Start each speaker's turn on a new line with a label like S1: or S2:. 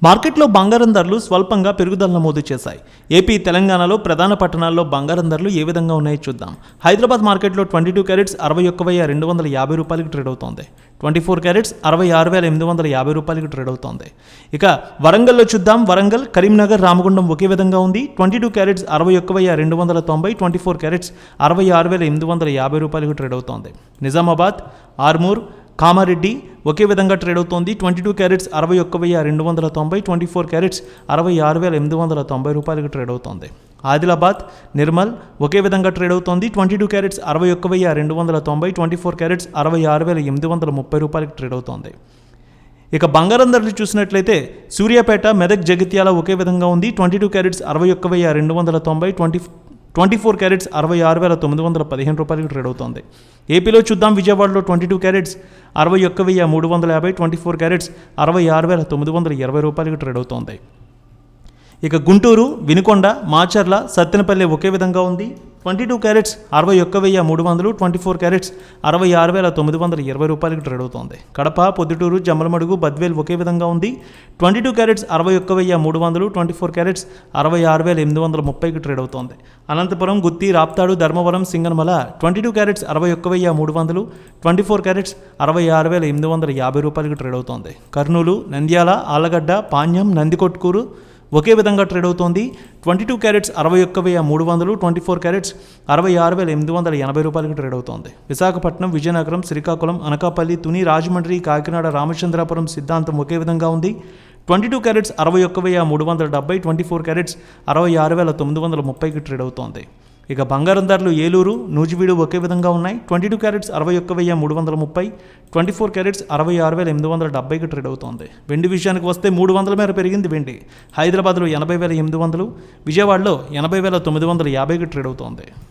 S1: మార్కెట్లో బంగారం ధరలు స్వల్పంగా పెరుగుదల నమోదు చేశాయి. ఏపీ, తెలంగాణలో ప్రధాన పట్టణాల్లో బంగారం ధరలు ఏ విధంగా ఉన్నాయో చూద్దాం. హైదరాబాద్ మార్కెట్లో 22 క్యారెట్స్ 61,250 రూపాయలకు ట్రేడ్ అవుతోంది. 24 క్యారెట్స్ 66,850 రూపాయలకు ట్రేడ్ అవుతోంది. ఇక వరంగల్లో చూద్దాం. వరంగల్, కరీంనగర్, రామగుండం ఒకే విధంగా ఉంది. 22 క్యారెట్స్ 61,290, 24 క్యారెట్స్ 66,850 రూపాయలకు ట్రేడ్ అవుతోంది. నిజామాబాద్, ఆర్మూర్, కామారెడ్డి ఒకే విధంగా ట్రేడ్ అవుతోంది. 22 క్యారెట్స్ 61,290, 24 క్యారెట్స్ 66,890 రూపాయలకు ట్రేడ్ అవుతోంది. ఆదిలాబాద్, నిర్మల్ ఒకే విధంగా ట్రేడ్ అవుతోంది. 22 క్యారెట్స్ 61,290, 24 క్యారెట్స్ 66,830 రూపాయలకు ట్రేడ్ అవుతోంది. ఇక బంగారం ధరలు చూసినట్లయితే సూర్యాపేట, మెదక్, జగిత్యాల ఒకే విధంగా ఉంది. 22 క్యారెట్స్ 61,290, 24 క్యారెట్స్ 66,915 రూపాయలకు ట్రేడ్ అవుతోంది. ఏపీలో చూద్దాం. విజయవాడలో 22 క్యారెట్స్ 61,350, 24 క్యారెట్స్ 66,920 రూపాయలకు ట్రేడ్ అవుతోంది. ఇక గుంటూరు, వినుకొండ, మాచర్ల, సత్తెనపల్లి ఒకే విధంగా ఉంది. 22 క్యారెట్స్ 61,300, 24 క్యారెట్స్ 66,920 రూపాయలకు ట్రేడ్ అవుతోంది. కడప, పొద్దుటూరు, జమ్మలమడుగు, బద్వేల్ ఒకే విధంగా ఉంది. 22 క్యారెట్స్ 61,300, 24 క్యారెట్స్ 66,830కి ట్రేడ్ అవుతోంది. అనంతపురం, గుత్తి, రాప్తాడు, ధర్మవరం, సింగనమల 22 క్యారెట్స్ 61,300, 24 క్యారెట్స్ 66,850 రూపాయలకు ట్రేడ్ అవుతోంది. కర్నూలు, నంద్యాల, ఆలగడ్డ, పాణ్యం, నందికొట్కూరు ఒకే విధంగా ట్రేడ్ అవుతోంది. 22 క్యారెట్స్ 61,300, 24 క్యారెట్స్ 66,880 రూపాయలకు ట్రేడ్ అవుతోంది. విశాఖపట్నం, విజయనగరం, శ్రీకాకుళం, అనకాపల్లి, తుని, రాజమండ్రి, కాకినాడ, రామచంద్రాపురం, సిద్ధాంతం ఒకే విధంగా ఉంది. 22 క్యారెట్స్ 61,370, 24 క్యారెట్స్ 66,930కి ట్రేడ్ అవుతోంది. ఇక బంగారం ధరలు ఏలూరు, నూజివీడు ఒకే విధంగా ఉన్నాయి. 22 క్యారెట్స్ 61,330, 24 క్యారెట్స్ 66,870కి ట్రేడ్ అవుతోంది. వెండి విషయానికి వస్తే 300 మేర పెరిగింది వెండి. హైదరాబాద్లో 80,800, విజయవాడలో 80,950కి ట్రేడ్ అవుతోంది.